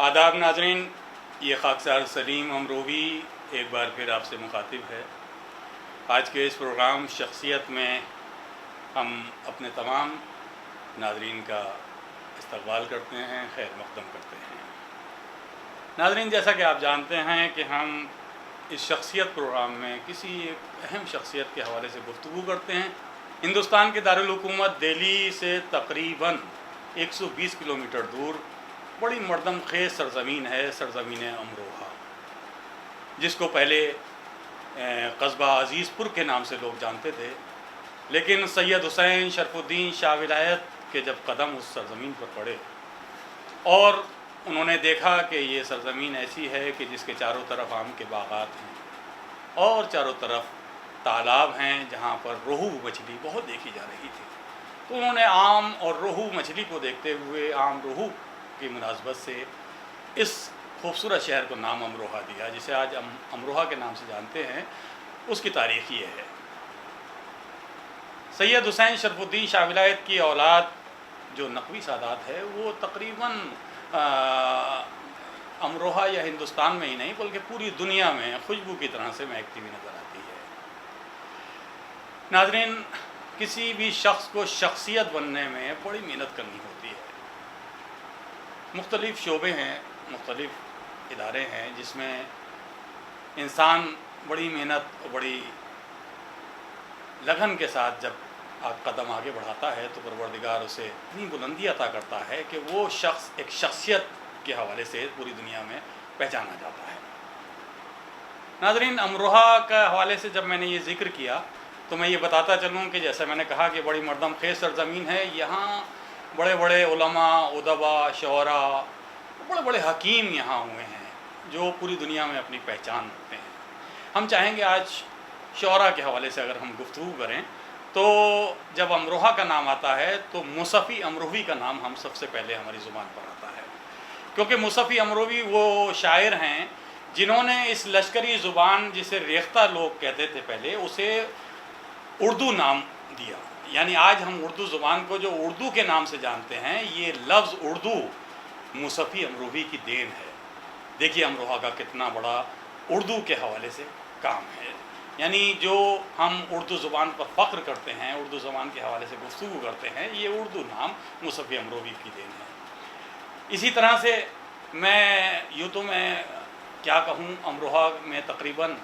आदाब नाजरीन, ये खाकसार सलीम अमरोवी एक बार फिर आपसे मुखातिब है। आज के इस प्रोग्राम शख्सियत में हम अपने तमाम नाजरीन का इस्तकबाल करते हैं, खैर मक़दम करते हैं। नाजरीन, जैसा कि आप जानते हैं कि हम इस शख्सियत प्रोग्राम में किसी एक अहम शख्सियत के हवाले से गुफ्तगू करते हैं। हिंदुस्तान के दारुल हुकूमत दिल्ली से तकरीबन 120 किलोमीटर दूर बड़ी मरदम खेज़ सरज़मीन है, सरज़मीन अमरोहा, जिसको पहले कस्बा अज़ीज़पुर के नाम से लोग जानते थे। लेकिन सैयद हुसैन शरफुद्दीन शाह विलायत के जब कदम उस सरज़मीन पर पड़े और उन्होंने देखा कि ये सरज़मीन ऐसी है कि जिसके चारों तरफ आम के बागात हैं और चारों तरफ तालाब हैं जहाँ पर रोहू मछली बहुत देखी जा रही थी, तो उन्होंने आम और रोहू मछली को देखते हुए आम रोहू की मुनासबत से इस खूबसूरत शहर को नाम अमरोहा दिया, जिसे आज अमरोहा के नाम से जानते हैं। उसकी तारीख़ ये है, सैयद हुसैन शरफुद्दीन शाह विलायत की औलाद जो नकवी सादात है वो तकरीबन अमरोहा या हिंदुस्तान में ही नहीं बल्कि पूरी दुनिया में खुशबू की तरह से महकती हुई नज़र आती है। नाज़रीन, किसी भी शख्स को शख्सियत बनने में बड़ी मेहनत करनी होती है। मुख्तलिफ़ शोबे हैं, मुख्तलिफ़ इदारे हैं जिसमें इंसान बड़ी मेहनत और बड़ी लगन के साथ जब आप कदम आगे बढ़ाता है तो परवरदिगार उसे इतनी बुलंदी अता करता है कि वो शख्स एक शख्सियत के हवाले से पूरी दुनिया में पहचाना जाता है। नाज़रीन, अमरोहा का हवाले से जब मैंने ये ज़िक्र किया तो मैं ये बताता चलूँ कि जैसे मैंने कहा कि बड़ी मरदम खेज़ सरज़मीन है। यहाँ बड़े बड़े उलमा, उदबा, शोरा, बड़े बड़े हकीम यहाँ हुए हैं जो पूरी दुनिया में अपनी पहचान रखते हैं। हम चाहेंगे आज शोरा के हवाले से अगर हम गुफ्तगू करें तो जब अमरोहा का नाम आता है तो मुसफ़ी अमरोवी का नाम हम सबसे पहले हमारी ज़ुबान पर आता है, क्योंकि मुसफ़ी अमरोवी वो शायर हैं जिन्होंने इस लश्करी ज़ुबान जिसे रेख्ता लोग कहते थे पहले, उसे उर्दू नाम दिया। यानी आज हम उर्दू ज़ुबान को जो उर्दू के नाम से जानते हैं, ये लफ्ज़ उर्दू मुसफ़ी अमरोवी की देन है। देखिए अमरोहा का कितना बड़ा उर्दू के हवाले से काम है। यानी जो हम उर्दू ज़ुबान पर फ़ख्र करते हैं, उर्दू ज़ुबान के हवाले से गुफ्तगू करते हैं, ये उर्दू नाम मुसफ़ी अमरोवी की देन है। इसी तरह से मैं क्या कहूँ, अमरोहा में तकरीबन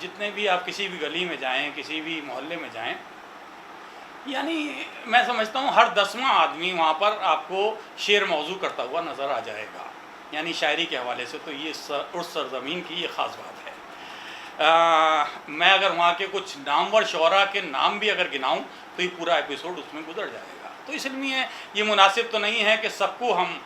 जितने भी आप किसी भी गली में जाएं, किसी भी मोहल्ले में जाएं, यानी मैं समझता हूँ हर 10वां आदमी वहाँ पर आपको शेर मौजू करता हुआ नज़र आ जाएगा। यानी शायरी के हवाले से तो ये उस सरज़मीन की ये ख़ास बात है। मैं अगर वहाँ के कुछ नामवर शोरा के नाम भी अगर गिनाऊँ तो ये पूरा एपिसोड उसमें गुजर जाएगा। तो इसलिए ये मुनासिब तो नहीं है कि सबको हम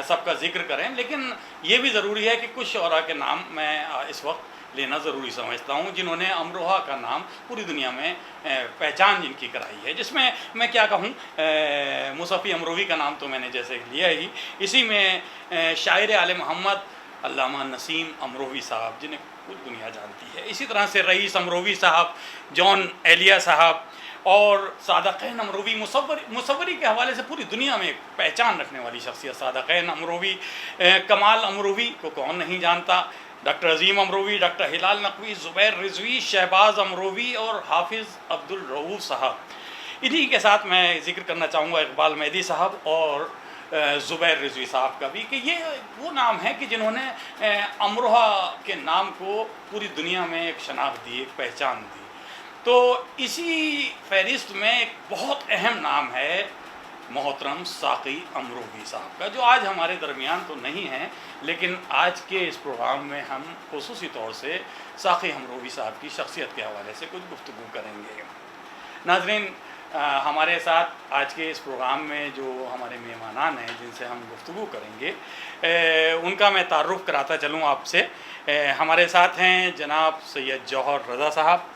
सबका ज़िक्र करें, लेकिन ये भी ज़रूरी है कि कुछ शोरा के नाम मैं इस वक्त लेना ज़रूरी समझता हूँ जिन्होंने अमरोहा का नाम पूरी दुनिया में पहचान जिनकी कराई है। जिसमें मैं क्या कहूँ, मुसफ़ी अमरोवी का नाम तो मैंने जैसे लिया ही, इसी में शायर आले मोहम्मद अल्लामा नसीम अमरोवी साहब जिन्हें पूरी दुनिया जानती है। इसी तरह से रईस अमरोवी साहब, जॉन एलिया साहब और सादक़ैन अमरोवी मुसव्वरी के हवाले से पूरी दुनिया में एक पहचान रखने वाली शख्सियत सादक़ैन अमरोवी, कमाल अमरोवी को कौन नहीं जानता, डॉक्टर अज़ीम अमरोवी, डॉक्टर हिलाल नकवी, ज़ुबैर रिज़वी, शहबाज अमरोवी और हाफिज़ अब्दुल रऊफ़ साहब। इन्हीं के साथ मैं ज़िक्र करना चाहूँगा इकबाल मेहदी साहब और ज़ुबैर रिज़वी साहब का भी, कि ये वो नाम है कि जिन्होंने अमरोहा के नाम को पूरी दुनिया में एक शनाख्त दी, एक पहचान दी। तो इसी फहरिस्त में एक बहुत अहम नाम है मोहतरम साक़ी अमरोवी साहब का, जो आज हमारे दरमियान तो नहीं हैं, लेकिन आज के इस प्रोग्राम में हम ख़ुसूसी तौर से साक़ी अमरोवी साहब की शख्सियत के हवाले से कुछ गुफ्तगू करेंगे। नाज़रीन, हमारे साथ आज के इस प्रोग्राम में जो हमारे मेहमानान हैं जिनसे हम गुफ्तगू करेंगे, उनका मैं तारुफ़ कराता चलूँ आपसे। हमारे साथ हैं जनाब सैयद जौहर रज़ा साहब।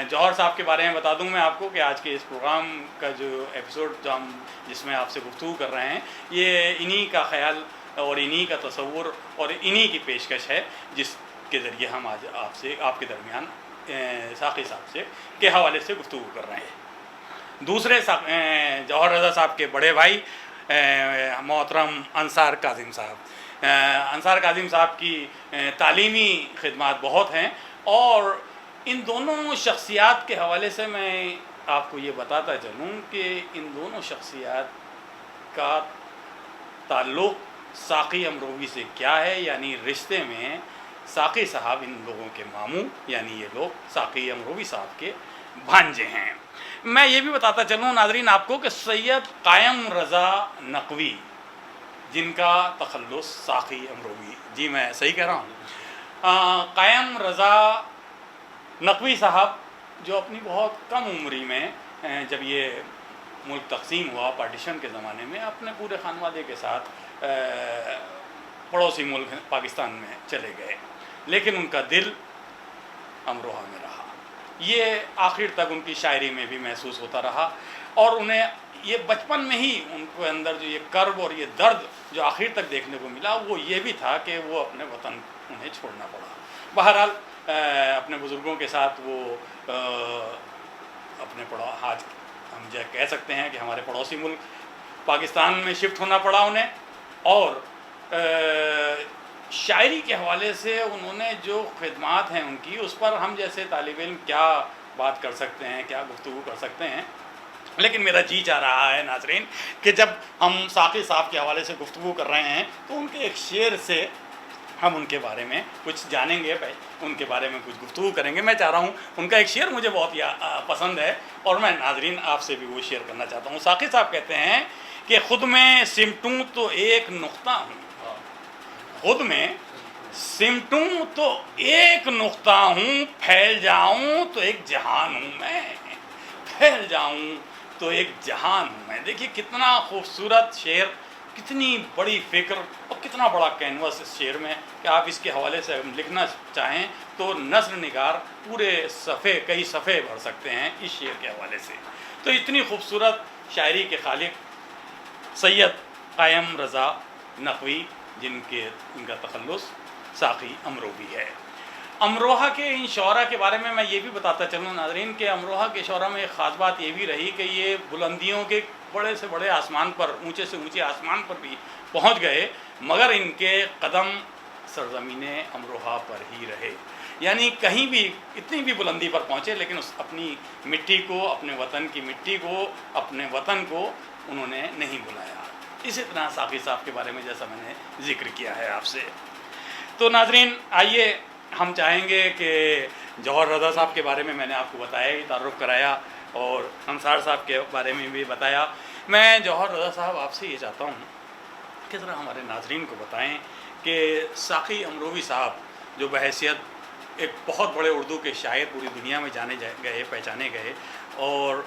जौहर साहब के बारे में बता दूं मैं आपको कि आज के इस प्रोग्राम का जो एपिसोड जो हम जिसमें आपसे गुफ्तगू कर रहे हैं, ये इन्हीं का ख़याल और इन्हीं का तसव्वुर और इन्हीं की पेशकश है जिसके ज़रिए हम आज आपसे आपके दरमियान साक़ी साहब से के हवाले से गुफ्तगू कर रहे हैं। दूसरे जौहर रज़ा साहब के बड़े भाई मोहतरम अंसार काज़िम साहब। अंसार काज़िम साहब की तालीमी खिदमात बहुत हैं, और इन दोनों शख्सियात के हवाले से मैं आपको ये बताता चलूँ कि इन दोनों शख्सियात का ताल्लुक़ साक़ी अमरोवी से क्या है, यानी रिश्ते में साक़ी साहब इन लोगों के मामू, यानी ये लोग साक़ी अमरोवी साहब के भांजे हैं। मैं ये भी बताता चलूँ नाज़रीन आपको कि सैयद कायम रज़ा नकवी, जिनका तखल्लुस साक़ी अमरोवी, जी मैं सही कह रहा हूँ, कायम रज़ा नकवी साहब जो अपनी बहुत कम उम्री में, जब ये मुल्क तकसीम हुआ पार्टीशन के ज़माने में, अपने पूरे खानवादे के साथ पड़ोसी मुल्क पाकिस्तान में चले गए, लेकिन उनका दिल अमरोहा में रहा। ये आखिर तक उनकी शायरी में भी महसूस होता रहा, और उन्हें ये बचपन में ही उनके अंदर जो ये कर्ब और ये दर्द जो आखिर तक देखने को मिला, वो ये भी था कि वो अपने वतन उन्हें छोड़ना पड़ा। बहरहाल अपने बुज़ुर्गों के साथ वो अपने आज हम जो कह सकते हैं कि हमारे पड़ोसी मुल्क पाकिस्तान में शिफ्ट होना पड़ा उन्हें, और शायरी के हवाले से उन्होंने जो खिदमात हैं उनकी, उस पर हम जैसे तालिब इल्म क्या बात कर सकते हैं, क्या गुफ्तगू कर सकते हैं। लेकिन मेरा जी चाह रहा है नाज़रीन कि जब हम साक़ी साहब के हवाले से गुफ्तगू कर रहे हैं तो उनके एक शेर से हम उनके बारे में कुछ जानेंगे, उनके बारे में कुछ गुफ्तगू करेंगे। मैं चाह रहा हूँ, उनका एक शेर मुझे बहुत पसंद है, और मैं नाज़रीन आपसे भी वो शेयर करना चाहता हूँ। साक़ी साहब कहते हैं कि ख़ुद में सिमटूं तो एक नुक्ता हूँ, खुद में सिमटूं तो एक नुक्ता हूँ, फैल जाऊँ तो एक जहान हूँ मैं, फैल जाऊँ तो एक जहान हूँ मैं। देखिए कितना खूबसूरत शेर, कितनी बड़ी फ़िक्र और कितना बड़ा कैनवस इस शेर में, कि आप इसके हवाले से लिखना चाहें तो नस्र निगार पूरे सफ़े, कई सफ़े भर सकते हैं इस शेर के हवाले से। तो इतनी खूबसूरत शायरी के खालिक सैयद कायम रज़ा नकवी, इनका तखल्लुस साक़ी अमरोवी है। अमरोहा के इन शौरा के बारे में मैं ये भी बताता चलूँ नाज़रीन कि अमरोहा के शौरा में एक ख़ास बात ये भी रही कि ये बुलंदियों के बड़े से बड़े आसमान पर, ऊंचे से ऊंचे आसमान पर भी पहुंच गए, मगर इनके कदम सरज़मीने अमरोहा पर ही रहे। यानी कहीं भी इतनी भी बुलंदी पर पहुँचे, लेकिन उस अपनी मिट्टी को, अपने वतन की मिट्टी को, अपने वतन को उन्होंने नहीं भुलाया। इसी तरह साक़ी साहब के बारे में जैसा मैंने ज़िक्र किया है आपसे। तो नाज़रीन आइए हम चाहेंगे कि जौहर रज़ा साहब के बारे में मैंने आपको बताया ही, तारुफ़ कराया, और अंसार साहब के बारे में भी बताया। मैं जौहर रज़ा साहब आपसे ये चाहता हूँ कि ज़रा हमारे नाज़रीन को बताएं कि साक़ी अमरोवी साहब जो बहैसियत एक बहुत बड़े उर्दू के शायर पूरी दुनिया में जाने गए, पहचाने गए, और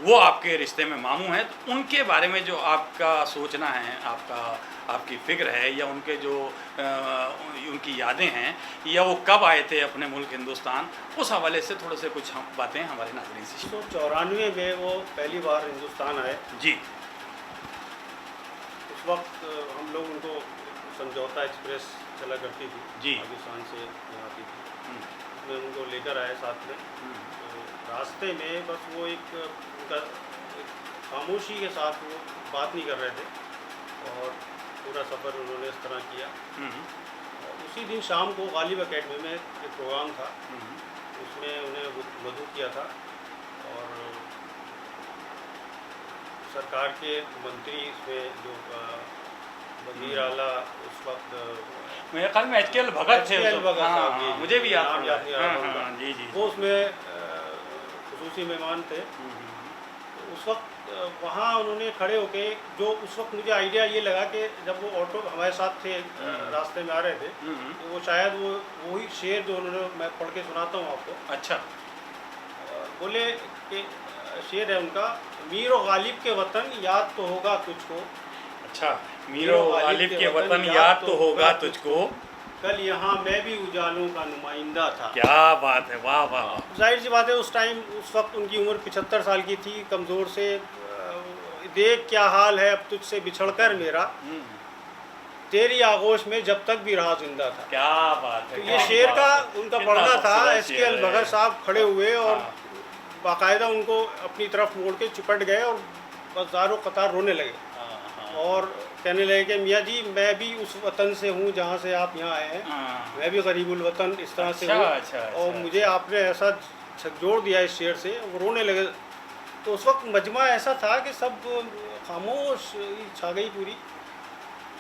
वो आपके रिश्ते में मामू हैं, तो उनके बारे में जो आपका सोचना है, आपकी फ़िक्र है, या उनके जो उनकी यादें हैं, या वो कब आए थे अपने मुल्क हिंदुस्तान, उस हवाले से थोड़े से कुछ हम बातें हमारे नाज़रीन से। 1994 में वो पहली बार हिंदुस्तान आए जी। उस वक्त हम लोग उनको समझौता एक्सप्रेस चला करती थी जी, पाकिस्तान से यहाँ आती थी, उसमें उनको लेकर आए साथ में। तो रास्ते में बस वो एक उनका खामोशी के साथ वो बात नहीं कर रहे थे, और पूरा सफ़र उन्होंने इस तरह किया। और उसी दिन शाम को गालिब एकेडमी में एक प्रोग्राम था, उसमें उन्हें मदऊ किया था, और सरकार के मंत्री इसमें जो वज़ीर आला उस वक्त मेरे ख्याल में एच.के.एल. भगत थे, हाँ, मुझे भी याद नहीं आ रहा है। जी जी, वो उसमें खुसूसी मेहमान थे। तो उस वक्त वहाँ उन्होंने खड़े होके, जो उस वक्त मुझे आइडिया ये लगा कि जब वो ऑटो हमारे साथ थे, रास्ते में आ रहे थे, तो वो शायद वही शेर जो उन्होंने, मैं पढ़ के सुनाता हूँ आपको। अच्छा। बोले कि शेर है उनका, मीर व गालिब के वतन याद तो होगा तुझको। अच्छा, मीर व गालिब के वतन याद तो होगा तुझको, कल यहाँ मैं भी उजालों का नुमाइंदा था। क्या बात है, वाह वाह। जाहिर सी बात है, उस वक्त उनकी उम्र 75 साल की थी, कमज़ोर से। देख क्या हाल है अब तुझसे बिछड़कर मेरा, तेरी आगोश में जब तक भी रहा जिंदा था। क्या बात है। तो ये शेर का उनका पढ़ना था। एच.के.एल. भगत साहब खड़े हुए और बाकायदा उनको अपनी तरफ मोड़ के चिपट गए और बस ज़ारो कतार रोने लगे। اور کہنے لگے کہ میاں جی میں بھی اس وطن سے ہوں جہاں سے آپ یہاں آئے ہیں، میں بھی غریب الوطن اس طرح سے ہوں، اور مجھے آپ نے ایسا جھکجھوڑ دیا اس شعر سے، وہ رونے لگے۔ تو اس وقت مجمع ایسا تھا کہ سب خاموش چھا گئی پوری۔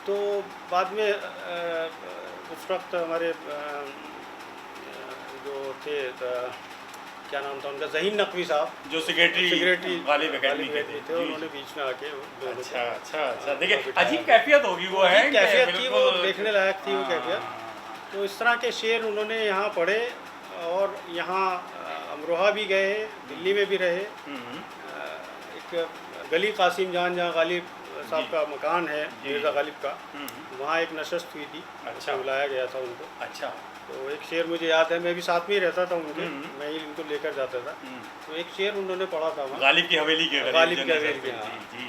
تو بعد میں اس وقت ہمارے جو تھے کیا نام تھا ان کا، ذہین نقوی صاحب، جو سیکریٹری غالب اکیڈمی کے تھے، انہوں نے بیچ میں آ کے اچھا دیکھیں عجیب کیفیت ہوگی وہ ہے، کیفیت تھی وہ، دیکھنے لائق تھی وہ کیفیت۔ تو اس طرح کے شعر انہوں نے یہاں پڑھے، اور یہاں امروہہ بھی گئے، دلی میں بھی رہے۔ ایک گلی قاسم جان جہاں غالب صاحب کا مکان ہے، مرزا غالب کا، وہاں ایک نشست ہوئی تھی، اچھا بلایا گیا تھا ان کو۔ اچھا تو ایک شعر مجھے یاد ہے، میں بھی ساتھ میں ہی رہتا تھا ان کے، میں ہی ان کو لے کر جاتا تھا۔ تو ایک شعر انہوں نے پڑھا تھا وہاں، غالب کی حویلی کے، غالب کی حویلی کے، جی۔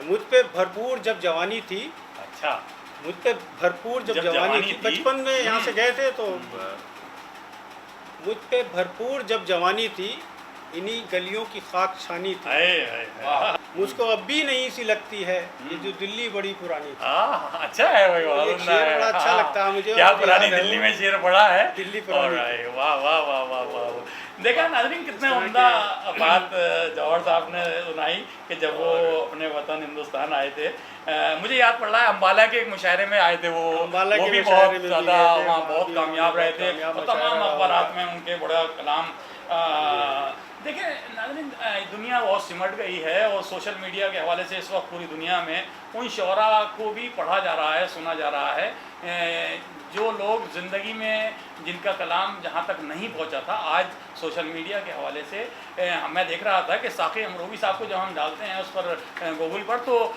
مجھ پہ بھرپور جب جوانی تھی، اچھا مجھ پہ بھرپور جب جوانی تھی، بچپن میں یہاں سے گئے تھے تو مجھ پہ بھرپور جب جوانی تھی، انہی گلیوں کی خاک چھانی تھی، مجھ کو اب بھی نہیں سی لگتی ہے یہ جو دلی بڑی پرانی تھی۔ اچھا ہے بھائی، شعر بڑا اچھا لگتا ہے مجھے، کیا پرانی دلی میں شعر پڑھا ہے، دلی پرانی۔ واہ واہ واہ واہ واہ، دیکھا ناظرین کتنے عمدہ بات جوہر صاحب نے سنائی کہ جب وہ اپنے وطن ہندوستان آئے تھے۔ مجھے یاد پڑ رہا ہے امبالہ کے ایک مشاعرے میں آئے تھے، وہ بھی بہت زیادہ وہاں بہت کامیاب رہے تھے، اور تمام اخبارات میں ان کے بڑا کلام۔ دیکھیں ناظرین دنیا بہت سمٹ گئی ہے، اور سوشل میڈیا کے حوالے سے اس وقت پوری دنیا میں ان شعراء کو بھی پڑھا جا رہا ہے، سنا جا رہا ہے جو لوگ زندگی میں جن کا کلام جہاں تک نہیں پہنچا تھا، آج سوشل میڈیا کے حوالے سے میں دیکھ رہا تھا کہ ساقی امروہی صاحب کو جب ہم ڈالتے ہیں اس پر گوگل پر، تو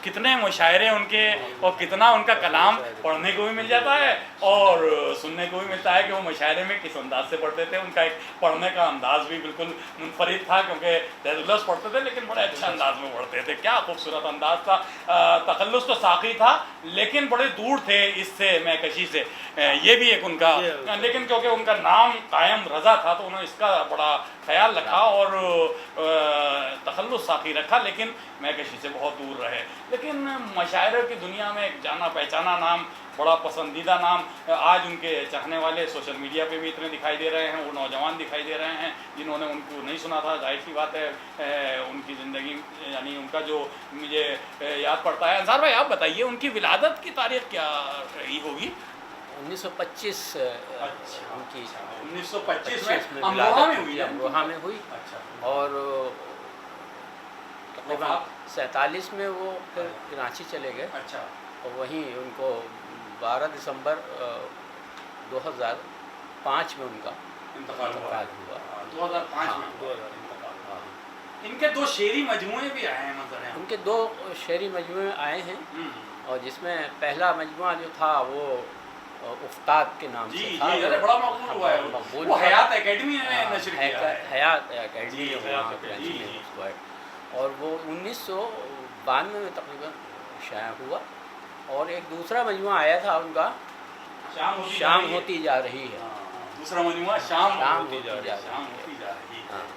کتنے مشاعرے ان کے اور کتنا ان کا کلام پڑھنے کو بھی مل جاتا ہے اور سننے کو بھی ملتا ہے کہ وہ مشاعرے میں کس انداز سے پڑھتے تھے۔ ان کا ایک پڑھنے کا انداز بھی بالکل منفرد تھا، کیونکہ تحلس پڑھتے تھے لیکن بڑے اچھا انداز میں پڑھتے تھے، کیا خوبصورت انداز تھا۔ تخلص تو ساقی تھا لیکن بڑے دور تھے اس سے، محکشی سے، یہ بھی ایک ان کا، لیکن کیونکہ ان کا نام قائم رضا تھا تو انہوں نے اس کا بڑا خیال رکھا اور تخلص ساقی رکھا، لیکن محکشی سے بہت دور رہے۔ لیکن مشاعرے کی دنیا میں ایک جانا پہچانا نام، بڑا پسندیدہ نام، آج ان کے چاہنے والے سوشل میڈیا پہ بھی اتنے دکھائی دے رہے ہیں، وہ نوجوان دکھائی دے رہے ہیں جنہوں نے ان کو نہیں سنا تھا۔ ظاہر سی بات ہے ان کی زندگی، یعنی ان کا جو مجھے یاد پڑتا ہے۔ انصار بھائی آپ بتائیے ان کی ولادت کی تاریخ کیا رہی ہوگی؟ 1925 ان کی 1925 میں امروہہ میں ہوئی، امروہہ میں ہوئی، اور تقریباً 47 میں وہ پھر کراچی چلے گئے، اور وہیں ان کو 12 دسمبر 2005 میں ان کا انتقال ہوا۔ 2005 میں ان کے 2 شعری مجموعے بھی آئے ہیں، ان کے 2 شعری مجموعے آئے ہیں، اور جس میں پہلا مجموعہ جو تھا وہ افتاد کے نام سے تھا، بڑا مقبول ہوا ہے، وہ حیات اکیڈمی نے نشر کیا ہے، حیات اکیڈمی نے، اور وہ 1992 میں تقریباً شائع ہوا۔ اور ایک دوسرا مجموعہ آیا تھا ان کا، شام ہوتی جا رہی ہے، دوسرا مجموعہ شام ہوتی جا رہی ہے، ہاں،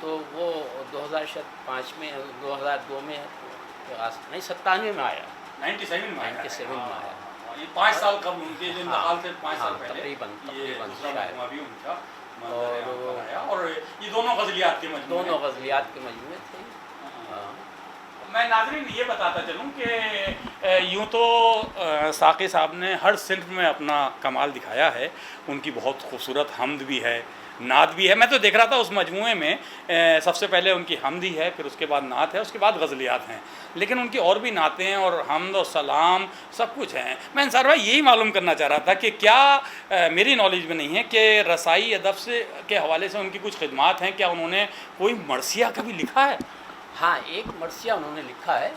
تو وہ 2005 میں، 2002 میں نہیں 97 میں آیا، 97 میں آیا، یہ 5 سال قبل ان کے انتقال سے 5 سال پہلے تقریباً اور یہ دونوں غزلیات کے مجموعے تھے۔ میں ناظرین یہ بتاتا چلوں کہ یوں تو ساقی صاحب نے ہر صنف میں اپنا کمال دکھایا ہے، ان کی بہت خوبصورت حمد بھی ہے، نعت بھی ہے۔ میں تو دیکھ رہا تھا اس مجموعے میں سب سے پہلے ان کی حمد ہی ہے، پھر اس کے بعد نعت ہے، اس کے بعد غزلیات ہیں، لیکن ان کی اور بھی نعتیں ہیں اور حمد و سلام سب کچھ ہیں۔ میں انصار بھائی یہی معلوم کرنا چاہ رہا تھا کہ کیا میری نالج میں نہیں ہے کہ رسائی ادب سے کے حوالے سے ان کی کچھ خدمات ہیں، کیا انہوں نے کوئی مرثیہ کبھی لکھا ہے؟ ہاں، ایک مرثیہ انہوں نے لکھا ہے،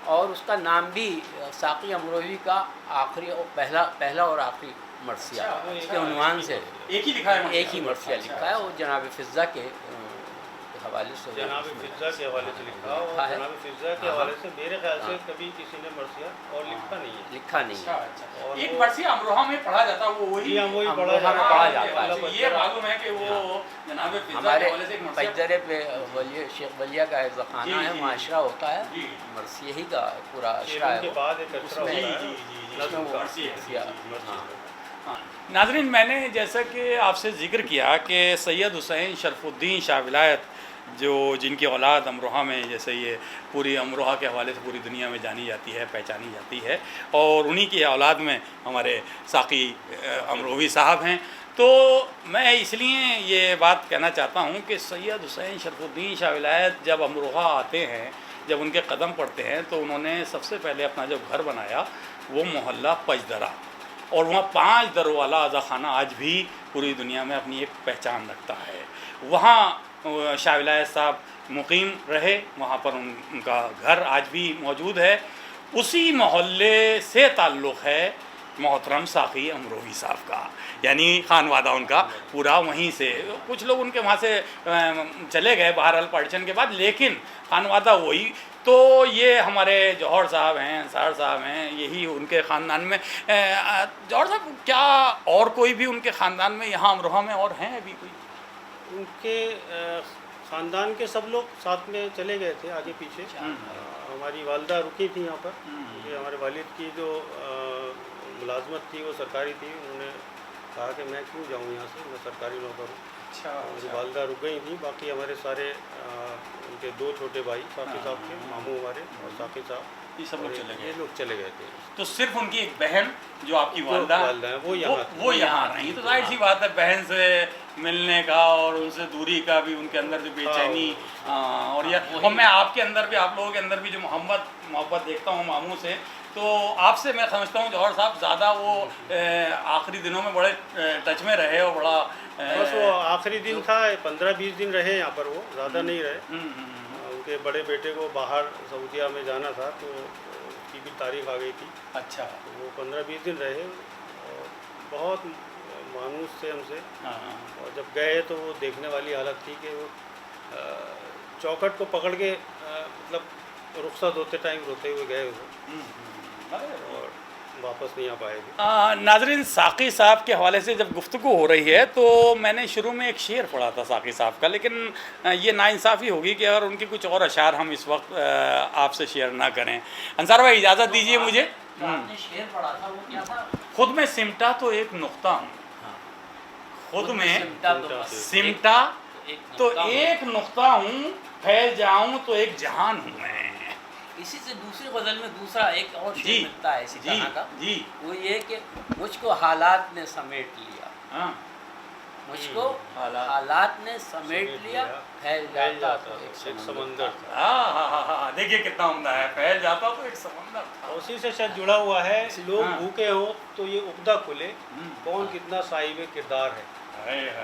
اور اس کا نام بھی ساقی امروہی کا آخری اور پہلا اور آخری مرثیہ کے عنوان سے ایک ہی لکھا ہے، ایک ہی مرثیہ لکھا ہے، وہ جناب فضہ کے हवाले से जनाब फिज़ा के हवाले से लिखा और लिखा है। जनाब फिज़ा के हवाले से मेरे ख्याल से कभी किसी ने मरसिया और लिखा नहीं है। लिखा नहीं अच्छा है। अच्छा, और एक वो- मरसिया अमरोहा में पढ़ा जाता है, वो वही जी हम वही हम पढ़ा लोग हमें जाता पढ़ा है। जाता है। मतलब ये मालूम है कि वो जनाब फिज़ा के हमारे हवाले से एक मरसिया पैजरे पे शेख वलिया का एक जी, खाना है, जी, माशरा होता है, जी। मरसिया ही का पूरा अशरा शेरों है के वो। बाद एक अशरा उसमें- होता है। जी, जी, जी, नज़्म वो का। मरसिया, मरसिया, मरसिया। हाँ। नाज़रीन, मैंने जैसा कि आपसे ज़िक्र किया कि सैयद हुसैन शरफुद्दीन शाह विलायत जो जिनकी औलाद अमरोहा में, जैसे ये पूरी अमरोहा के हवाले से पूरी दुनिया में जानी जाती है, पहचानी जाती है, और उन्हीं की औलाद में हमारे साकी अमरोही साहब हैं। तो मैं इसलिए ये बात कहना चाहता हूँ कि सैयद हुसैन शरफुद्दीन शाह विलायत जब अमरोहा आते हैं, जब उनके कदम पड़ते हैं, तो उन्होंने सबसे पहले अपना जो घर बनाया वो मोहल्ला पजदरा, और वहाँ 5 दरों वाला आज़ा खाना आज भी पूरी दुनिया में अपनी एक पहचान रखता है। वहाँ शाह विलायत साहब मुकीम रहे, वहाँ पर उनका घर आज भी मौजूद है। उसी मोहल्ले से ताल्लुक़ है मोहतरम साकी अमरोही साहब का, यानी खानवादा उनका पूरा वहीं से। कुछ लोग उनके वहाँ से चले गए बहरहाल पार्टीशन के बाद, लेकिन खानवादा वही। तो ये हमारे जौहर साहब हैं, अंसार साहब हैं, यही उनके ख़ानदान में। जौहर साहब, क्या और कोई भी उनके ख़ानदान में यहाँ अमरोहा में और हैं अभी कोई? उनके ख़ानदान के सब लोग साथ में चले गए थे आगे पीछे। हमारी वालदा रुकी थी यहाँ पर, क्योंकि हमारे वालिद की जो मुलाजमत थी वो सरकारी थी। उन्होंने कहा कि मैं क्यों जाऊँ यहाँ से, मैं सरकारी नौकर हूँ। अच्छा, मेरी वालदा रुक गई थी। बाकी हमारे सारे उनके 2 छोटे भाई साकी साहब के, मामू हमारे और साकी साहब, ये सब लोग चले ये गए। लोग चले गए थे। तो सिर्फ उनकी एक बहन जो आपकी जो वालदा वालदा है वो यहाँ थी। वो यहाँ रही। तो जाहिर सी बात है, बहन से मिलने का और उनसे दूरी का भी उनके अंदर जो बेचैनी, और यह, और मैं आपके अंदर भी, आप लोगों के अंदर भी जो मोहब्बत देखता हूँ मामू से, तो आपसे मैं समझता हूँ जौहर साहब ज़्यादा वो आखिरी दिनों में बड़े टच में रहे और बड़ा बस वो आखिरी दिन था, 15-20 दिन रहे यहाँ पर, वो ज़्यादा नहीं रहे। उनके बड़े बेटे को बाहर सऊदीया में जाना था, तो उसकी भी तारीख आ गई थी। अच्छा, तो वो 15-20 दिन रहे और बहुत मानूस थे हमसे। हाँ, और जब गए तो वो देखने वाली हालत थी कि वो चौखट को पकड़ के मतलब रुखसत होते टाइम रोते हुए गए वो, और वापस नहीं आ पाए थे। नाज़रीन, साकी साहब के हवाले से जब गुफ्तगू हो रही है तो मैंने शुरू में एक शेर पढ़ा था साकी साहब का, लेकिन ये नाइंसाफ़ी होगी कि अगर उनके कुछ और अशार हम इस वक्त आपसे शेयर ना करें। अंसार भाई, इजाज़त दीजिए मुझे। आपने शेर पढ़ा था, वो क्या था? खुद में सिमटा तो एक नुक्ता हूँ, खुद में सिमटा तो एक नुक्ता हूँ, फैल जाऊँ तो एक जहान हूँ मैं। इसी से दूसरी गज़ल में दूसरा एक और जी, शेर मिलता है इसी जी, तरह का। जी, वो ये कि मुझको हालात ने समेट लिया, हाँ, मुझको हालात हालात ने समेट लिया, फैल जाता तो एक एक समंदर समंदर था। था। हाँ, देखिए कितना उम्दा है, फैल जाता तो एक समंदर था। उसी से शायद जुड़ा हुआ है। लोग हाँ। भूखे हो तो ये उब्दा खुले, हम्म। कौन कितना साहिब किरदार है।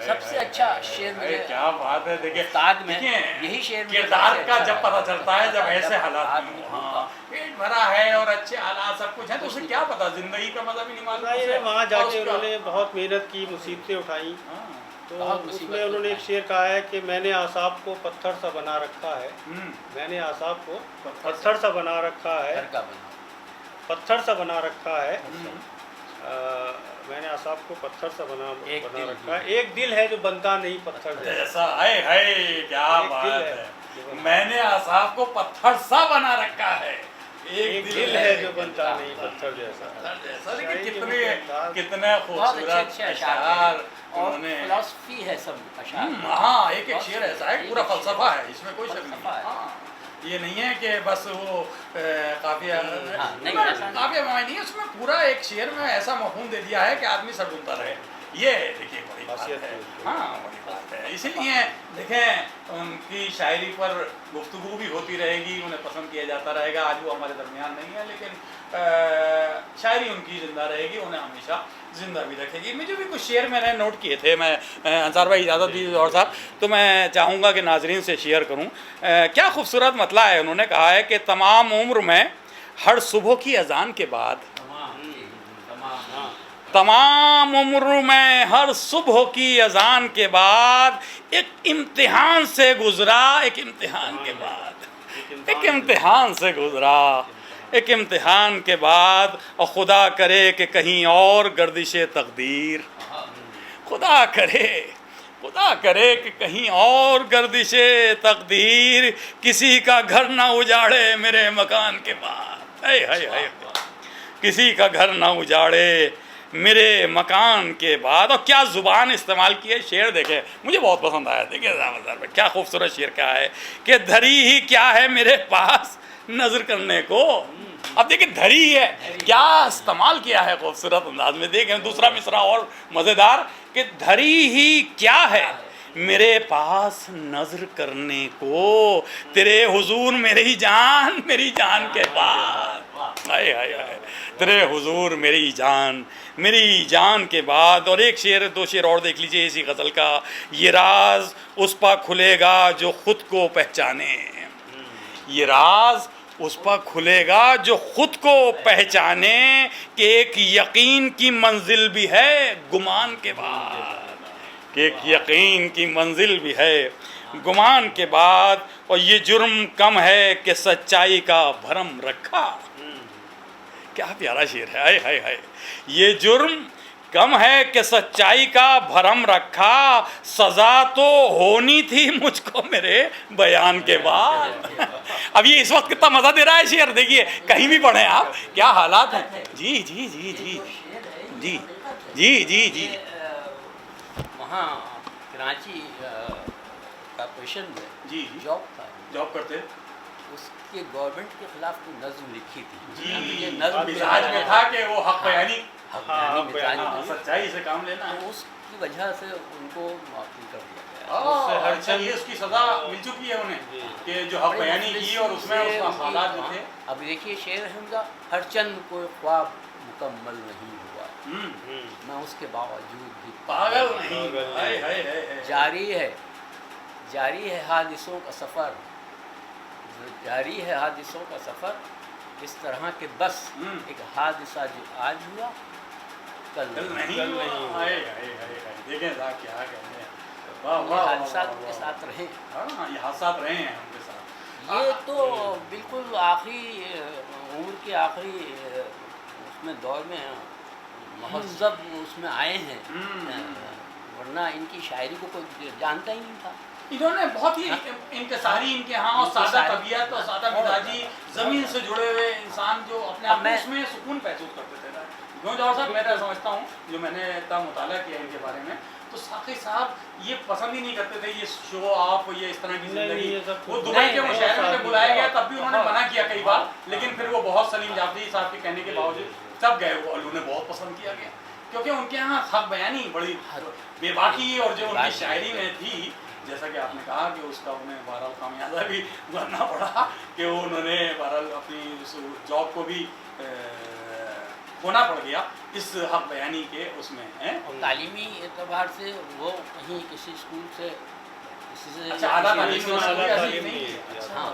सबसे अच्छा शेर मुझे क्या बात है। देखिए उस्ताद में देखिए, यही शेर मुझे किरदार सबसे का अच्छा जब पता लगा। चलता है जब ऐसे हालात आदमी में हो। होगा। हाँ, पेट भरा है और अच्छे हालात सब कुछ है, तो उसे क्या पता, जिंदगी का मजा भी नहीं मालूम नहीं, उसे। वहाँ और जाके उसका- उन्होंने बहुत मेहनत की, मुसीबतें उठाई। हाँ, तो बहुत मुसीबत उसमें उन्होंने एक उठाई। शेर कहा है कि मैंने आसाब को पत्थर सा बना रखा है। हम्म, मैंने आसाब को पत्थर सा बना रखा है, घर का बना। पत्थर सा बना रखा है। हम्म, मैंने आसाब को पत्थर सा बना एक दिल रखा है। एक दिल है जो बनता नहीं पत्थर जैसा। ऐसा है, क्या एक बात दिल है। है। मैंने आसाब को पत्थर सा बना रखा है, एक दिल है जो बनता नहीं पत्थर जैसा। ऐसा। लेकिन शायरी कितने के अंदाज। कितने बहुत अच्छे खूबसूरत अच्छे अशार अशार और उन्होंने। फिलॉसफी है सब अशार। हाँ, एक एक शेर ऐसा है, पूरा फलसफा है, इसमें कोई शक नहीं। फलसफा है। हाँ, ये नहीं है कि बस वो काफिया नहीं, ऐसा नहीं। काफिया मायने नहीं है, उसमें पूरा एक शेर में ऐसा मफहूम दे दिया है कि आदमी सरगुंता रहे। ये देखिए बड़ी बात खासियत है। है उसकी। हाँ, बड़ी बात है। इसीलिए देखें, उनकी शायरी पर गुफ्तगू भी होती रहेगी, उन्हें पसंद किया जाता रहेगा। आज वो हमारे दरमियान नहीं है, लेकिन शायरी उनकी ज़िंदा रहेगी, उन्हें हमेशा ज़िंदा भी रखेगी। मुझे भी कुछ शेर मैंने नोट किए थे, मैं अंसार भाई इजाज़त दीजिए और साहब, तो मैं चाहूँगा कि नाजरीन से शेयर करूँ। क्या खूबसूरत मतला है। उन्होंने कहा है कि तमाम उम्र में हर सुबह की अजान के बाद, तमाम تمام عمر میں ہر صبح کی اذان کے بعد ایک امتحان سے گزرا، ایک امتحان کے بعد، ایک امتحان سے گزرا، ایک امتحان کے بعد، اور خدا کرے کہ کہیں اور گردش تقدیر، خدا کرے کہ کہیں اور گردش تقدیر کسی کا گھر نہ اجاڑے میرے مکان کے بعد، کسی کا گھر نہ اجاڑے میرے مکان کے بعد۔ اور کیا زبان استعمال کی ہے، شعر دیکھیں، مجھے بہت پسند آیا، دیکھیں کیا خوبصورت شعر کیا ہے کہ دھری ہی کیا ہے میرے پاس نظر کرنے کو۔ اب دیکھیں دھری ہے، کیا استعمال کیا ہے خوبصورت انداز میں، دیکھیں دوسرا مصرع اور مزیدار کہ دھری ہی کیا ہے میرے پاس نظر کرنے کو، تیرے حضور میری جان کے بعد، تیرے حضور میری جان کے بعد۔ اور ایک شعر، دو شعر اور دیکھ لیجئے اسی غزل کا، یہ راز اس پا کھلے گا جو خود کو پہچانے، یہ راز اس پا کھلے گا جو خود کو پہچانے کہ ایک یقین کی منزل بھی ہے گمان کے بعد، کہ ایک یقین کی منزل بھی ہے گمان کے بعد۔ اور یہ جرم کم ہے کہ سچائی کا بھرم رکھا، کیا پیارا شعر ہے، ہائے ہائے ہائے، یہ جرم کم ہے کہ سچائی کا بھرم رکھا، سزا تو ہونی تھی مجھ کو میرے بیان کے بعد۔ اب یہ اس وقت کتنا مزہ دے رہا ہے شعر، دیکھیے کہیں بھی پڑھیں آپ، کیا حالات ہیں۔ جی جی جی جی جی جی جی جی وہاں کراچی کارپوریشن میں جی جاب تھا، جاب کرتے، اس کے گورنمنٹ کے خلاف کوئی نظم لکھی تھی، جی مجھے نظم مزاج میں تھا کہ وہ حق بیانی، مزاج میں، سچائی سے کام لینا ہے، تو اس کی وجہ سے ان کو معافی کر دیا اچھا یہ اس کی سزا مل چکی ہے انہیں کہ جو حق بیانی کی اور اس میں اس کا حالات جو تھے۔ اب دیکھیے شعر ہے ان کا، ہر چند کوئی خواب مکمل نہیں ہوا، میں اس کے باوجود بھی پاگل نہیں، جاری ہے حادثوں کا سفر، جاری ہے حادثوں کا سفر، اس طرح کے بس ایک حادثہ جو آج ہوا کل نہیں ہوا۔ دیکھیں صاحب کیا کہتے ہیں، یہ حادثات ان کے ساتھ رہے، یہ حادثات رہے ہیں ان کے ساتھ، یہ تو بالکل آخری عمر کے آخری اس میں دور میں مہذب اس میں آئے ہیں، ورنہ ان کی شاعری کو کوئی جانتا ہی نہیں تھا۔ انہوں نے بہت ہی انکساری ان کے ہاں، اور سادہ طبیعت اور سادہ مزاجی، زمین سے جڑے ہوئے انسان جو اپنے آپ میں اس میں سکون محسوس کرتے تھے۔ جوہر صاحب میں سمجھتا ہوں، جو میں نے اتنا مطالعہ کیا ان کے بارے میں، تو ساقی صاحب یہ پسند ہی نہیں کرتے تھے یہ شو آف، یہ اس طرح کی زندگی۔ وہ دبئی کے مشاعرے میں جب بلایا گیا تب بھی انہوں نے منع کیا کئی بار، لیکن پھر وہ بہت سلیم جعفری صاحب کے کہنے کے باوجود تب گئے، وہ انہیں بہت پسند کیا گیا، کیونکہ ان کے ہاں حق بیانی بڑی بے باکی اور جو ان کی شاعری میں تھی، جیسا کہ آپ نے کہا کہ اس کا انہیں بہرحال خامیازہ بھی بھرنا پڑا کہ وہ انہوں نے بہرحال اپنی اس جاب کو بھی ہونا پڑ گیا اس حق بیانی کے اس میں۔ اور تعلیمی اعتبار سے وہ کہیں کسی اسکول سے ہاں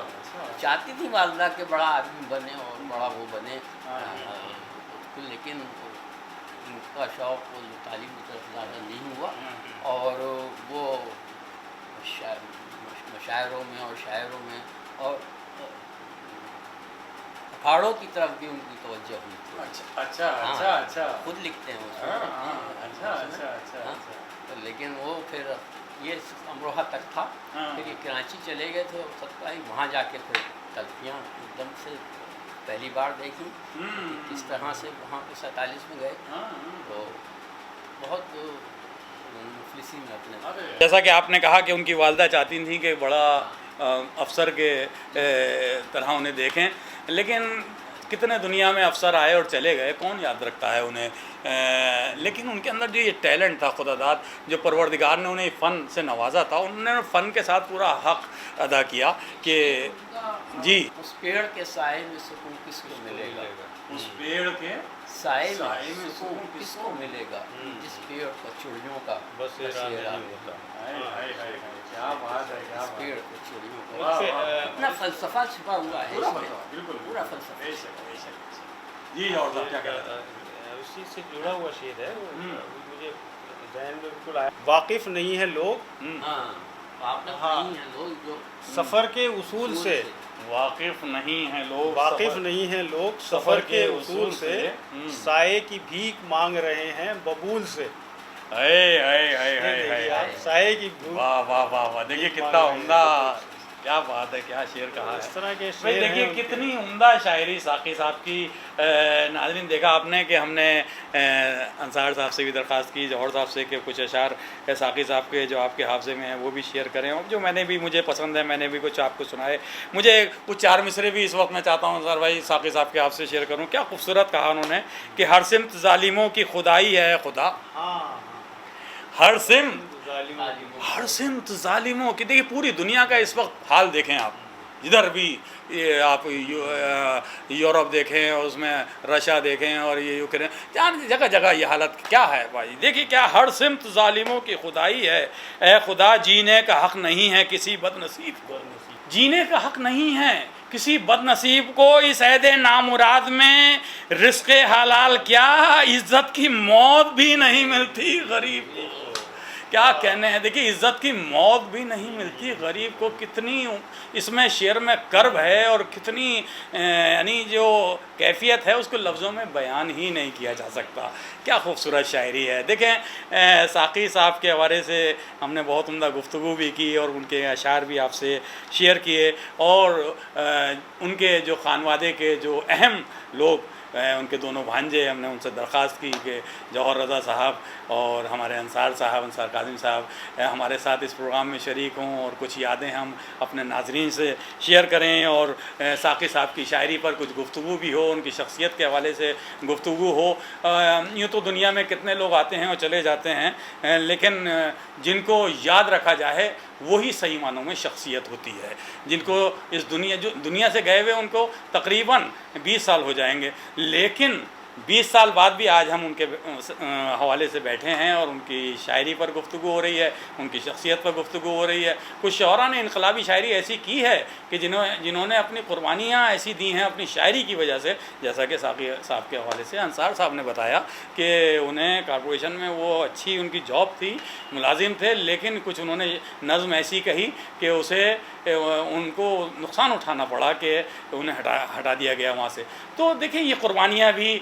چاہتی تھی والدہ کہ بڑا آدمی بنے اور بڑا وہ بنے، لیکن ان کا شوق تعلیم کی طرف زیادہ نہیں ہوا، اور وہ مشاعروں میں اور شاعروں میں اور اکھاڑوں کی طرف بھی ان کی توجہ ہوئی تھی۔ اچھا خود لکھتے ہیں لیکن وہ پھر یہ امروہہ تک تھا، پھر یہ کراچی چلے گئے تھے، سکتا ہے وہاں جا کے پھر تلفیاں ایک دم سے پہلی بار دیکھی کس طرح سے وہاں پہ 47 میں گئے، تو بہت مفلسی میں اپنے، جیسا کہ آپ نے کہا کہ ان کی والدہ چاہتی تھیں کہ بڑا افسر کے طرح انہیں دیکھیں، لیکن کتنے دنیا میں افسر آئے اور چلے گئے، کون یاد رکھتا ہے انہیں، لیکن ان کے اندر جو یہ ٹیلنٹ تھا خدا داد، جو پروردگار نے انہیں فن سے نوازا تھا، انہوں نے فن کے ساتھ پورا حق ادا کیا کہ جی اس پیڑ کے سائے میں سکون کس کو ملے گا، اس پیڑ کے سائے میں سکون کس کو ملے گا، جس پیڑ پر چڑیوں کا بسیرا نہیں ہوتا۔ کیا بات ہے، کیا اس پیڑ پر چڑیوں کا اتنا فلسفہ چھپا ہوا ہے اس میں، پورا فلسفہ۔ جی اور کیا کہہ رہا تھا؟ اس इस चीज़ से जुड़ा हुआ शेर है, वो मुझे ज़हन में बिल्कुल आया। वाकिफ़ नहीं है लोग हाँ, वाकिफ हाँ। नहीं है लोग जो सफ़र के उसूल से, वाकिफ नहीं है लोग वाकिफ़ नहीं है लोग सफ़र के उसूल से, साए की भीख मांग रहे हैं बबूल से। साए की भीख, वाह वाह वाह वाह, देखिए कितना उम्दा, क्या बात है, क्या शेर कहा इस है तरह के भाई। शेर देखिए हैं कितनी उम्दा शायरी साकी साहब की। नाज़रीन देखा आपने कि हमने अंसार साहब से भी दरख्वास्त की, जौहर साहब से, कि कुछ अशार साकी साहब के जो आपके हाफ़ज़े में हैं वो भी शेयर करें, और जो मैंने भी, मुझे पसंद है, मैंने भी कुछ आपको सुनाए। मुझे कुछ 4 मिसरे भी इस वक्त मैं चाहता हूँ अंसार भाई साकी साहब के आपसे शेयर करूँ। क्या खूबसूरत कहा उन्होंने कि हर सिमत ज़ालिमों की खुदाई है खुदा, हाँ, हर सिमत ज़ालिमों हर सिमत ज़ालिमों की। देखिए पूरी दुनिया का इस वक्त हाल देखें आप, जिधर भी ये आप यूरोप देखें और उसमें रशिया देखें और ये यूक्रेन, जहाँ जगह जगह ये हालत क्या है भाई। देखिए क्या हर सिमत ज़ालिमों की खुदाई है, ए खुदा जीने का हक़ नहीं है किसी बदनसीब को, जीने का हक़ नहीं है किसी बदनसीब को, इस ऐदे नामुराद में रिज़्क़ हलाल क्या, इज़्ज़त की मौत भी नहीं मिलती गरीब को। क्या कहने हैं, देखिए इज़्ज़त की मौत भी नहीं मिलती गरीब को। कितनी इसमें शेर में कर्ब है और कितनी यानी जो कैफियत है उसको लफ्ज़ों में बयान ही नहीं किया जा सकता। क्या खूबसूरत शायरी है। देखें साकी साहब के हवाले से हमने बहुत उम्दा गुफ्तगू भी की और उनके अशार भी आपसे शेयर किए, और उनके जो खानवादे के जो अहम लोग, उनके दोनों भांजे, हमने उनसे दरख्वास्त की कि जौहर रज़ा साहब और हमारे अंसार साहब, अंसार काज़िम साहब हमारे साथ इस प्रोग्राम में शरीक हों और कुछ यादें हम अपने नाज़रीन से शेयर करें, और साकी साहब की शायरी पर कुछ गुफ्तगू भी हो, उनकी शख्सियत के हवाले से गुफ्तगू हो। यूँ तो दुनिया में कितने लोग आते हैं और चले जाते हैं, लेकिन जिनको याद रखा जाए वही सही मानों में शख्सियत होती है। जिनको इस दुनिया से गए हुए उनको तकरीबन 20 साल हो जाएंगे, लेकिन 20 साल बाद भी आज हम उनके हवाले से बैठे हैं और उनकी शायरी पर गुफ्तगू हो रही है, उनकी शख्सियत पर गुफ्तगू हो रही है। कुछ शौरा ने इनकलाबी शायरी ऐसी की है कि जिन्होंने अपनी कुर्बानियाँ ऐसी दी हैं अपनी शायरी की वजह से, जैसा कि साकी साहब के हवाले से अंसार साहब ने बताया कि उन्हें कॉरपोरेशन में वो अच्छी उनकी जॉब थी, मुलाजिम थे, लेकिन कुछ उन्होंने नज़्म ऐसी कही कि उसे उनको नुकसान उठाना पड़ा कि उन्हें हटा दिया गया वहाँ से। तो देखिए ये कुर्बानियाँ भी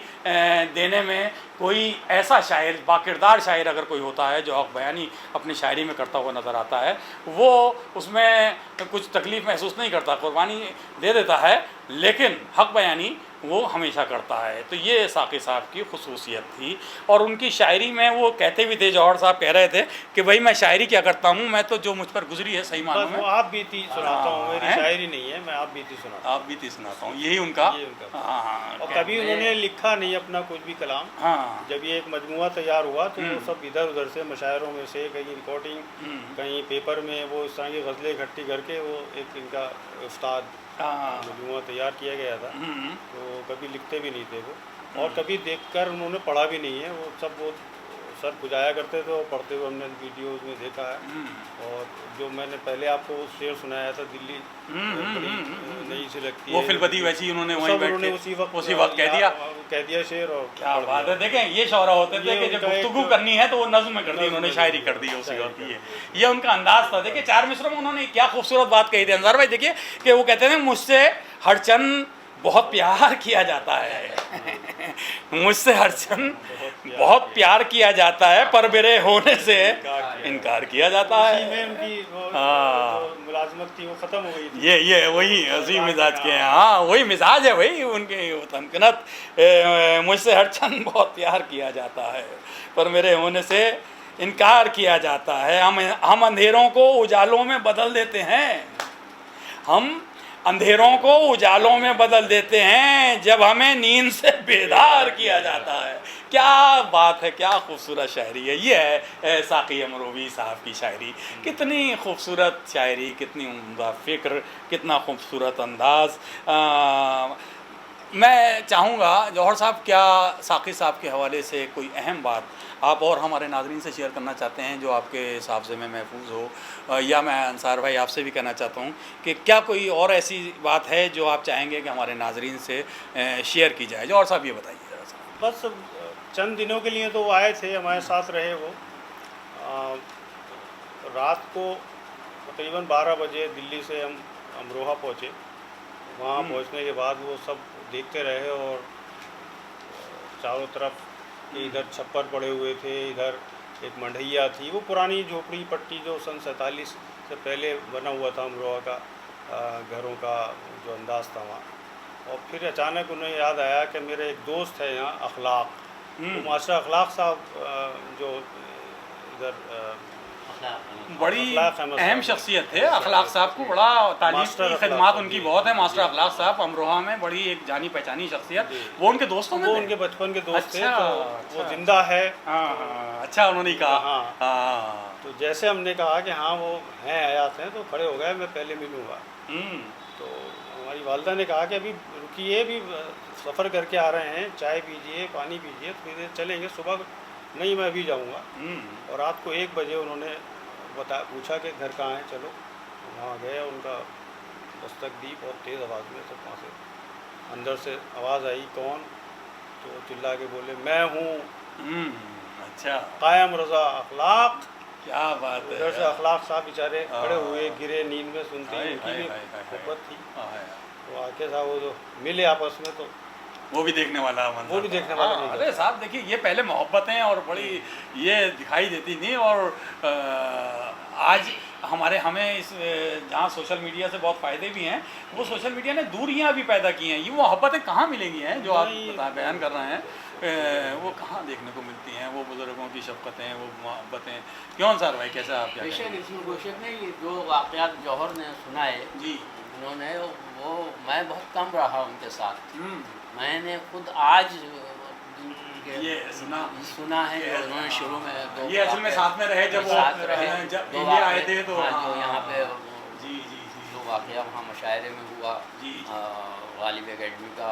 देने में कोई ऐसा शायर, बाकिरदार शायर अगर कोई होता है जो हक़ बयानी अपनी शायरी में करता हुआ नज़र आता है, वो उसमें कुछ तकलीफ़ महसूस नहीं करता, कुर्बानी दे देता है, लेकिन हक़ बयानी वो हमेशा करता है। तो ये साकी साहब की खुसूसियत थी। और उनकी शायरी में वो कहते भी थे, जौहर साहब कह रहे थे कि भाई मैं शायरी क्या करता हूँ, मैं तो जो मुझ पर गुजरी है सही मानूँ में आप बीती सुनाता हूँ, मेरी शायरी नहीं है, मैं आप बीती सुनाता हूँ। आप बीती सुनाता हूँ, यही उनका। हाँ, और कभी उन्होंने लिखा नहीं अपना कुछ भी कलाम। हाँ, जब ये एक मजमुआ तैयार हुआ तो वो सब इधर उधर से मशायरों में से, कहीं रिकॉर्डिंग, कहीं पेपर में, वो इस तरह की गज़लें इकट्ठी करके वो एक इनका उस्ताद मजमुआ तैयार किया गया था। तो कभी लिखते भी नहीं थे वो, और कभी देखकर उन्होंने पढ़ा भी नहीं है। वो सब वो सर बुझाया करते थे और पढ़ते हुए हमने वीडियोज़ में देखा है। और जो मैंने पहले आपको शेर सुनाया था, दिल्ली बड़ी नई सी लगती है, वो फिलबदी वैसी उन्होंने वहीं बैठ के उसी वक्त कह दिया शेर। और क्या बात है। देखें ये शौरा होते थे कि जब गुफ्तगू करनी है तो वो नज़्म में कर दी, उन्होंने शायरी कर दी उसी वक्त। ये उनका अंदाज़ था। देखिए 4 मिसरों में उन्होंने क्या खूबसूरत बात कही थी अंसार भाई। देखिए कि वो कहते थे मुझसे हरचंद बहुत प्यार किया जाता है, मुझसे हरचंद बहुत प्यार किया जाता है, पर मेरे होने से इनकार किया जाता है। मुलाजमत थी वो ख़त्म हो गई थी। ये वही हंसी मिजाज के हैं। हाँ वही मिजाज है वही उनके तनकनत। मुझसे हरचंद बहुत प्यार किया जाता है, पर मेरे होने से इनकार किया जाता है। हम अंधेरों को उजालों में बदल देते हैं, हम अंधेरों को उजालों में बदल देते हैं, जब हमें नींद से बेदार किया जाता है। क्या बात है, क्या खूबसूरत शायरी है। ये है साकी अमरोवी साहब की शायरी। कितनी खूबसूरत शायरी, कितनी उम्दा फ़िक्र, कितना खूबसूरत अंदाज़। मैं चाहूँगा जौहर साहब, क्या साकी साहब के हवाले से कोई अहम बात आप और हमारे नाज़रीन से शेयर करना चाहते हैं जो आपके हिसाब में महफूज हो, या मैं अंसार भाई आपसे भी कहना चाहता हूँ कि क्या कोई और ऐसी बात है जो आप चाहेंगे कि हमारे नाज़रीन से शेयर की जाए। जौहर साहब ये बताइए ज़रा सा। बस चंद दिनों के लिए तो वो आए थे, हमारे साथ रहे वो। रात को तकरीबन 12 बजे दिल्ली से हम अमरोहा पहुँचे। वहाँ पहुँचने के बाद वो सब देखते रहे और चारों तरफ इधर छप्पर पड़े हुए थे, इधर एक मंढैया थी, वो पुरानी झोपड़ी पट्टी जो सन 47 से पहले बना हुआ था अमरोहा का घरों का जो अंदाज़ था वहाँ। और फिर अचानक उन्हें याद आया कि मेरे एक दोस्त है यहाँ अखलाक, तो मास्टर अखलाक साहब जो इधर बड़ी अखलाक अहमद अहम साहब। शख्सियत थे अखलाक साहब को, बड़ा तारीफ मास्टर की अखलाक खिदमत साहब, उनकी जी। बहुत है। मास्टर अखलाक साहब अमरोहा में बड़ी एक जानी पहचानी शख्सियत, जी। वो उनके दोस्तों में वो थे? उनके बचपन के दोस्त थे, अच्छा, तो अच्छा, वो जिंदा है। हाँ, अच्छा उन्होंने कहा। हाँ। हाँ। तो जैसे हमने कहा कि हाँ वो हैं हयात हैं, तो खड़े हो गए, मैं पहले मिलूँगा। तो हमारी वालदा ने कहा कि अभी रुकिए, भी सफ़र करके आ रहे हैं, चाय पीजिए, पानी पीजिए, तो फिर चलेंगे सुबह। नहीं, मैं अभी जाऊँगा। और रात को 1 बजे उन्होंने पूछा कि घर कहाँ है, चलो। वहाँ गए, उनका दस्तक दी बहुत तेज़ आवाज़ में, तो वहाँ से अंदर से आवाज़ आई, कौन? तो चिल्ला के बोले, मैं हूँ अच्छा, कायम रज़ा अखलाक। क्या बात है उधर से यार। अखलाक साहब बेचारे खड़े हाँ। हुए, गिरे नींद में, सुनते हाय, ही उनकी हाय, भी हाय, हाय, हाय। मोहब्बत थी। हाँ, यार। तो आके साहब वो जो मिले आपस में, तो वो भी देखने वाला मंजर वो भी था। देखने वाला हाँ, मंजर अरे था। साहब देखिए, ये पहले मोहब्बतें और बड़ी ये दिखाई देती थी, और आज हमें इस जहाँ सोशल मीडिया से बहुत फ़ायदे भी हैं, वो सोशल मीडिया ने दूरियां भी पैदा की हैं। ये मोहब्बतें कहाँ मिलेंगी हैं जो आप बयान कर रहे हैं, वो कहाँ देखने को मिलती हैं? वो बुज़ुर्गों की शफ़क़तें, वो मोहब्बतें। क्यों सर भाई, कैसा आप क्या बेशक कहेंगे? इसमें बेशक नहीं, जो वाक़यात जौहर ने सुनाए जी। उन्होंने, वो मैं बहुत कम रहा उनके साथ। मैंने खुद आज ये सुना है कि उन्होंने शुरू में ये असल में साथ में रहे जब वो साथ रहे, जब दो इंडिया आए वाक़ये, थे, तो हाँ, जो यहाँ पे जी जी जी जो वाक़या वहाँ मुशायरे में हुआ, जी। गालिब एकेडमी का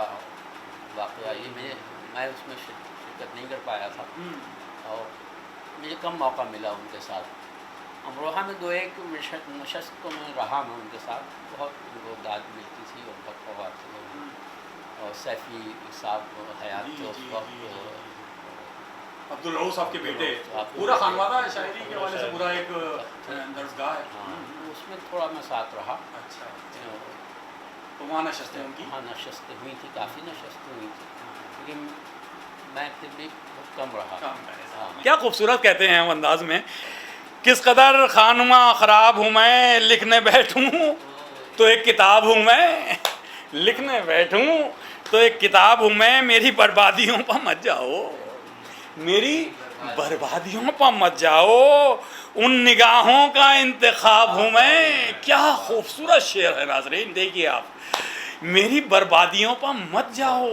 वाक़या, ये मैं उसमें शिरकत नहीं कर पाया था, और मुझे कम मौका मिला उनके साथ। अमरोहा में 2-1 नशस्त को मैं रहा, मैं उनके साथ बहुत उनको दाद मिलती थी और बहुत फवाद थे। और सैफ़ी साहब हयात थे उस वक्त, अब्दुल रऊफ़ साहब के बेटे, आपको पूरा बेटे। खानवादा है, शायरी के हवाले से पूरा एक दर्जगाह है। हाँ, उसमें थोड़ा मैं साथ रहा। अच्छा, तो वहाँ नशस्तें उनकी? हाँ, नशस्तें हुई थी, काफ़ी नशस्तें हुई थी, लेकिन मैं फिर भी बहुत कम रहा। हाँ। क्या खूबसूरत कहते हैं हम अंदाज में, किस कदर खानुमा ख़राब हूँ मैं, लिखने बैठूँ तो एक किताब हूँ मैं, लिखने बैठूँ तो एक किताब हूँ मैं, मेरी बर्बादियों पर मत जाओ, मेरी बर्बादियों पर मत जाओ, उन निगाहों का इंतखाब हूँ मैं। क्या खूबसूरत शेर है नाज़रीन, देखिए आप, मेरी बर्बादियों पर मत जाओ,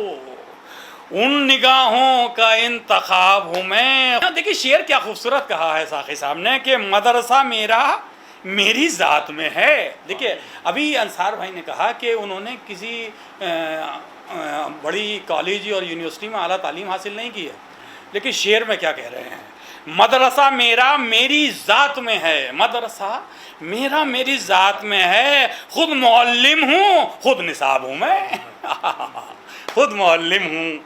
उन निगाहों का इंतखाब हूँ मैं। देखिए शेर क्या खूबसूरत कहा है साक़ी साहब ने कि मदरसा मेरा मेरी ज़ात में है। देखिए अभी अंसार भाई ने कहा कि उन्होंने किसी बड़ी कॉलेज और यूनिवर्सिटी में आला तालीम हासिल नहीं की है, लेकिन शेर में क्या कह रहे हैं, मदरसा मेरा मेरी ज़ात में है, मदरसा मेरा मेरी ज़ात में है, खुद मुअल्लिम हूँ खुद निसाब हूँ मैं खुद मुअल्लिम हूँ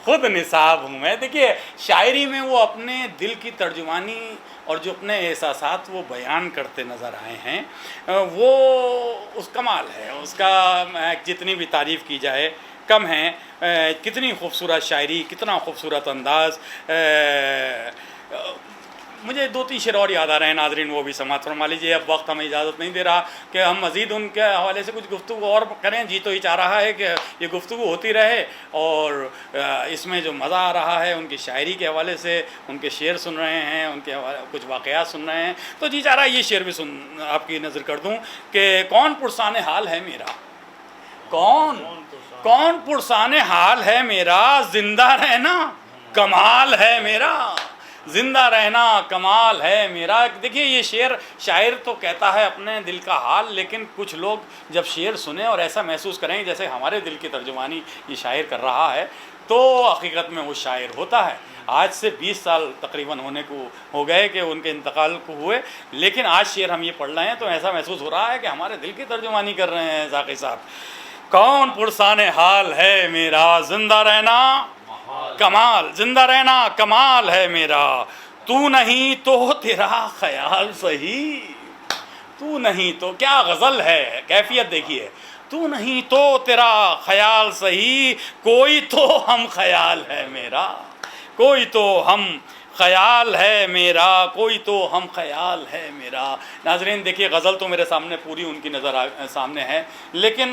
खुद निसाब हूँ मैं। देखिए शायरी में वो अपने दिल की तर्जुमानी और जो अपने एहसासात वो बयान करते नज़र आए हैं, वो उस कमाल है उसका, जितनी भी तारीफ़ की जाए कम है। कितनी खूबसूरत शायरी, कितना खूबसूरत अंदाज़। मुझे 2-3 शेर और याद आ रहे हैं नाज़रीन, वो भी समाअत फरमा लीजिए। अब वक्त हमें इजाज़त नहीं दे रहा कि हम मज़ीद उनके हवाले से कुछ गुफ्तगू और करें। जी तो ही चाह रहा है कि ये गुफ्तगू होती रहे, और इसमें जो मज़ा आ रहा है उनकी शायरी के हवाले से, उनके शेर सुन रहे हैं, उनके हवाले कुछ वाक़यात सुन रहे हैं, तो जी चाह रहा है ये शेर भी आपकी नज़र कर दूँ कि कौन पुरसाने हाल है मेरा, कौन पुरसाने हाल है मेरा, ज़िंदा रहना कमाल है मेरा, ज़िंदा रहना कमाल है मेरा। देखिए ये शेर, शायर तो कहता है अपने दिल का हाल, लेकिन कुछ लोग जब शेर सुने और ऐसा महसूस करेंगे जैसे हमारे दिल की तर्जुमानी ये शायर कर रहा है, तो हकीकत में वो शायर होता है। आज से 20 साल तकरीबन होने को हो गए कि उनके इंतकाल को हुए, लेकिन आज शेर हम ये पढ़ रहे हैं तो ऐसा महसूस हो रहा है कि हमारे दिल की तर्जुमानी कर रहे हैं साक़ी साहब। कौन पुरसाने हाल है मेरा, ज़िंदा रहना कमाल, जिंदा रहना कमाल है मेरा, तू नहीं तो तेरा ख्याल सही, तू नहीं तो, क्या गज़ल है, कैफियत देखिए, तू नहीं तो तेरा ख्याल सही, कोई तो हम ख्याल है मेरा, कोई तो हम ख़याल है मेरा, कोई तो हम ख़याल है मेरा। नाज़रीन देखिए, गज़ल तो मेरे सामने पूरी उनकी सामने है, लेकिन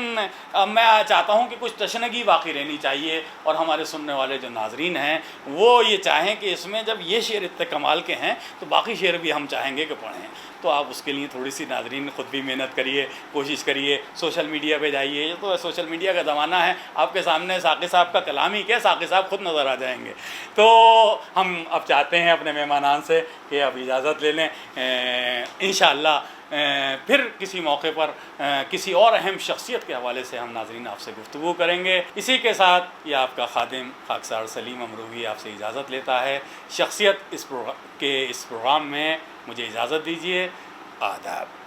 मैं चाहता हूँ कि कुछ तशनगी बाकी रहनी चाहिए, और हमारे सुनने वाले जो नाज़रीन हैं वो ये चाहें कि इसमें जब ये शेर इतने कमाल के हैं तो बाकी शेर भी हम चाहेंगे कि पढ़ें। तो आप उसके लिए थोड़ी सी नाज़रीन ख़ुद भी मेहनत करिए, कोशिश करिए, सोशल मीडिया पे जाइए, ये तो सोशल मीडिया का ज़माना है, आपके सामने साक़ी साहब का कलाम ही क्या, साक़ी साहब खुद नज़र आ जाएंगे। तो हम अब चाहते हैं अपने मेहमानान से कि अब इजाज़त ले लें, इंशाअल्लाह फिर किसी मौके पर किसी और अहम शख्सियत के हवाले से हम नाज़रीन आपसे गुफ्तगू करेंगे। इसी के साथ ये आपका खादिम खाकसार सलीम अमरोही आपसे इजाज़त लेता है। शख्सियत इस प्रोग्राम में मुझे इजाज़त दीजिए। आदाब।